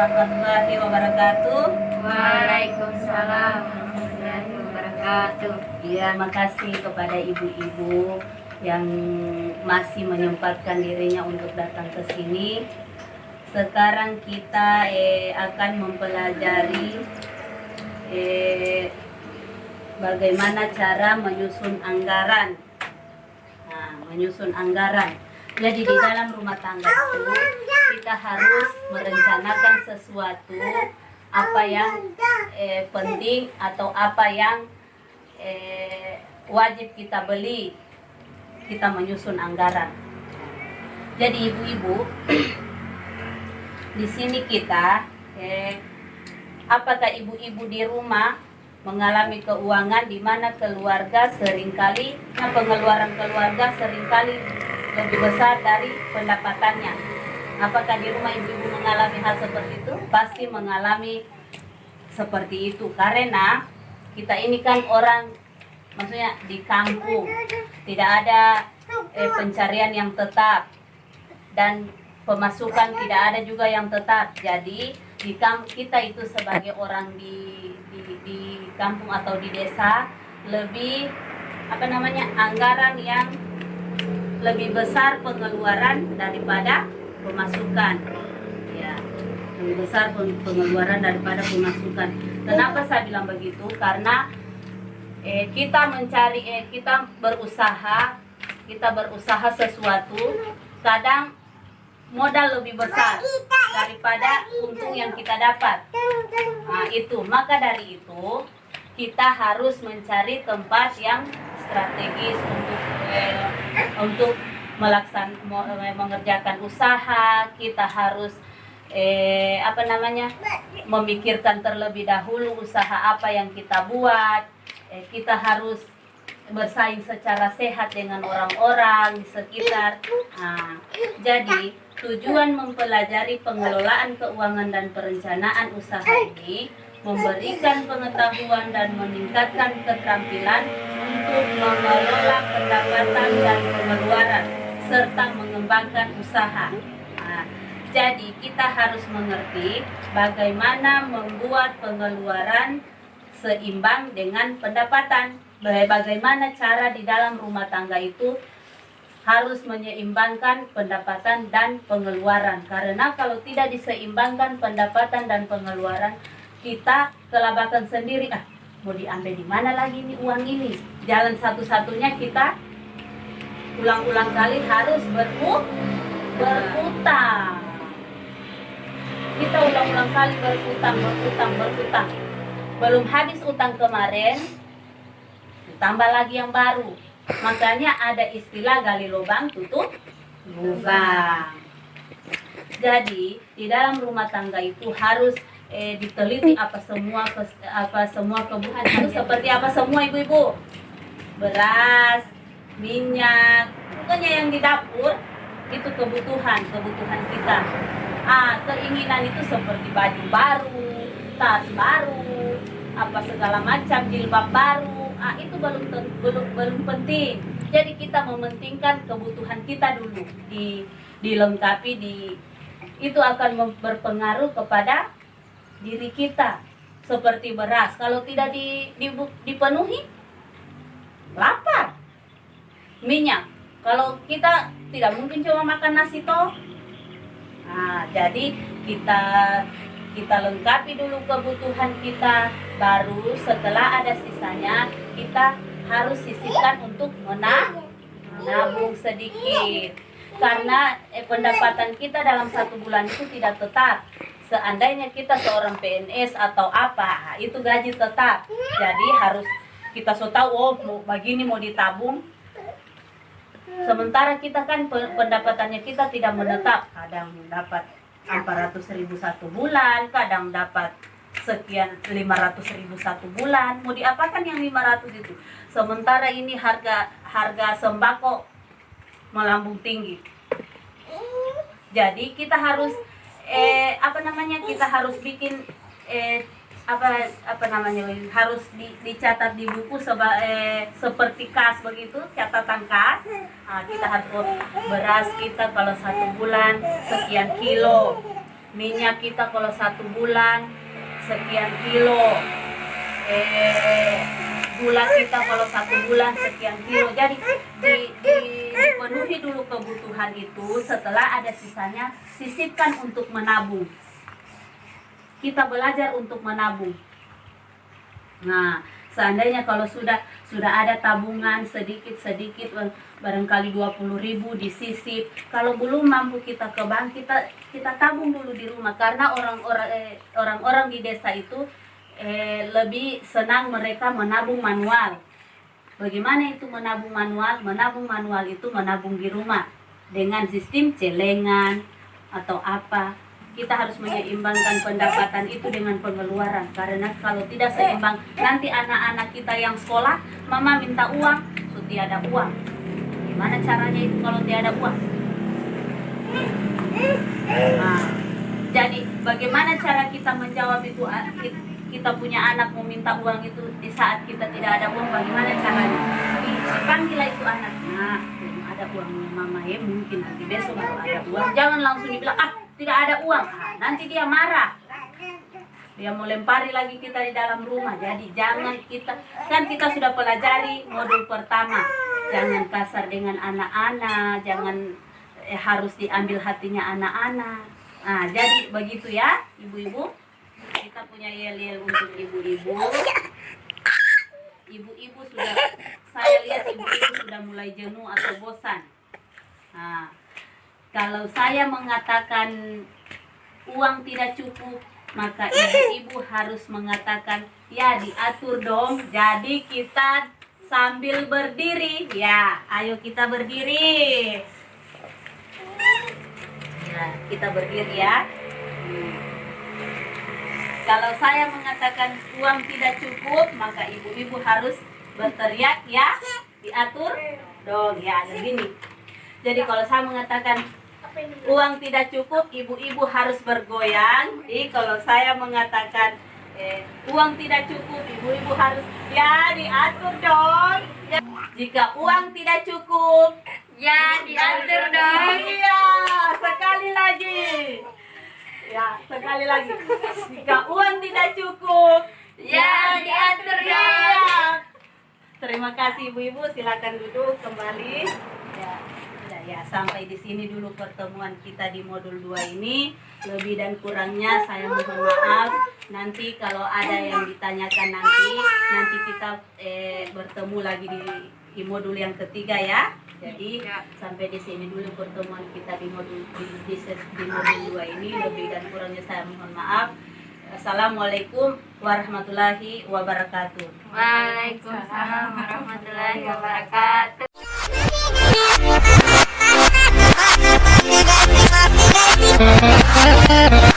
warahmatullahi wabarakatuh. Waalaikumsalam warahmatullahi wabarakatuh. Ya, makasih kepada ibu-ibu yang masih menyempatkan dirinya untuk datang ke sini. Sekarang kita akan mempelajari bagaimana cara menyusun anggaran. Nah, menyusun anggaran. Jadi di dalam rumah tangga itu kita harus merencanakan sesuatu, apa yang penting atau apa yang wajib kita beli. Kita menyusun anggaran. Jadi ibu-ibu, di sini kita, apakah ibu-ibu di rumah mengalami keuangan di mana keluarga seringkali, pengeluaran keluarga seringkali lebih besar dari pendapatannya? Apakah di rumah ibu-ibu mengalami hal seperti itu? Pasti mengalami seperti itu, karena kita ini kan orang, maksudnya di kampung, tidak ada pencarian yang tetap dan pemasukan tidak ada juga yang tetap. Jadi kita itu sebagai orang di kampung atau di desa lebih anggaran yang lebih besar pengeluaran daripada pemasukan. Ya, lebih besar pengeluaran daripada pemasukan. Kenapa saya bilang begitu? Karena kita berusaha sesuatu, kadang modal lebih besar daripada untung yang kita dapat. Nah, maka dari itu kita harus mencari tempat yang strategis untuk mengerjakan usaha. Kita harus memikirkan terlebih dahulu usaha apa yang kita buat. Kita harus bersaing secara sehat dengan orang-orang di sekitar. Nah, jadi tujuan mempelajari pengelolaan keuangan dan perencanaan usaha ini memberikan pengetahuan dan meningkatkan keterampilan untuk mengelola pendapatan dan pengeluaran serta mengembangkan usaha. Nah, jadi kita harus mengerti bagaimana membuat pengeluaran seimbang dengan pendapatan. Bagaimana cara di dalam rumah tangga itu harus menyeimbangkan pendapatan dan pengeluaran. Karena kalau tidak diseimbangkan pendapatan dan pengeluaran, kita kelabakan sendiri. Mau diambil di mana lagi nih uang ini? Jalan satu-satunya kita ulang-ulang kali harus berutang. Kita ulang-ulang kali berutang. Belum habis utang kemarin, tambah lagi yang baru. Makanya ada istilah gali lubang tutup lubang. Jadi di dalam rumah tangga itu harus diteliti apa semua kebutuhan itu seperti apa semua ibu-ibu. Beras, minyak, pokoknya yang di dapur itu kebutuhan kita. Keinginan itu seperti baju baru, tas baru, apa segala macam, jilbab baru. Itu belum penting. Jadi kita mementingkan kebutuhan kita dulu, dilengkapi, itu akan berpengaruh kepada diri kita. Seperti beras, kalau tidak dipenuhi, lapar. Minyak, kalau kita tidak mungkin cuma makan nasi toh. Jadi kita lengkapi dulu kebutuhan kita, baru setelah ada sisanya kita harus sisihkan untuk menabung sedikit. Karena pendapatan kita dalam 1 bulan itu tidak tetap. Seandainya kita seorang PNS atau apa, itu gaji tetap. Jadi harus kita tahu, mau begini mau ditabung. Sementara kita kan pendapatannya kita tidak menetap. Kadang dapat 400.000 1 bulan, kadang dapat sekian 500.000 1 bulan. Mau diapakan yang 500 itu? Sementara ini harga sembako melambung tinggi. Jadi kita harus kita harus bikin harus dicatat di buku seperti kas begitu, catatan kas. Kita harus beras kita kalau 1 bulan sekian kilo. minyak kita kalau 1 bulan sekian kilo, gula kita kalau 1 bulan sekian kilo. Jadi dipenuhi dulu kebutuhan itu, setelah ada sisanya sisipkan untuk menabung. Kita belajar untuk menabung. Nah, seandainya kalau sudah ada tabungan sedikit barangkali 20.000 disisip, kalau belum mampu kita ke bank, kita tabung dulu di rumah. Karena orang-orang di desa itu lebih senang mereka menabung manual. Bagaimana itu menabung manual? Menabung manual itu menabung di rumah dengan sistem celengan atau apa. Kita harus menyeimbangkan pendapatan itu dengan pengeluaran, karena kalau tidak seimbang nanti anak-anak kita yang sekolah, mama minta uang, so tiada uang. Gimana caranya itu kalau tiada uang? Nah, jadi bagaimana cara kita menjawab itu? Kita punya anak mau minta uang itu di saat kita tidak ada uang, bagaimana caranya? Panggillah itu anak, nah, belum ada uangnya mama ya, mungkin nanti besok baru ada uang. Jangan langsung dibilang tidak ada uang, nanti dia marah, dia mau lempari lagi kita di dalam rumah. Jadi jangan kita sudah pelajari modul pertama, jangan kasar dengan anak-anak, jangan harus diambil hatinya anak-anak. Nah, jadi begitu ya ibu-ibu, kita punya yel-yel untuk ibu-ibu. Ibu-ibu sudah, saya lihat ibu-ibu sudah mulai jenuh atau bosan. Nah, kalau saya mengatakan uang tidak cukup, maka ibu-ibu harus mengatakan, ya diatur dong. Jadi kita sambil berdiri, ya ayo kita berdiri. Ya, kita berdiri ya. Kalau saya mengatakan uang tidak cukup, maka ibu-ibu harus berteriak, ya diatur dong, ya begini. Jadi kalau saya mengatakan uang tidak cukup, ibu-ibu harus bergoyang. Jadi kalau saya mengatakan uang tidak cukup, ibu-ibu harus ya diatur dong. Ya. Jika uang tidak cukup, Ya, diatur dong. iya, sekali lagi. Ya, sekali lagi. Jika uang tidak cukup, Ya, diatur dong. iya. Terima kasih ibu-ibu, silakan duduk kembali. Ya. Ya, sampai di sini dulu pertemuan kita di modul 2 ini. Lebih dan kurangnya saya mohon maaf. Nanti kalau ada yang ditanyakan nanti kita bertemu lagi di modul yang ketiga ya. Jadi sampai di sini dulu pertemuan kita di modul 2 ini. Lebih dan kurangnya saya mohon maaf. Assalamualaikum warahmatullahi wabarakatuh. Waalaikumsalam warahmatullahi wabarakatuh. Thank you.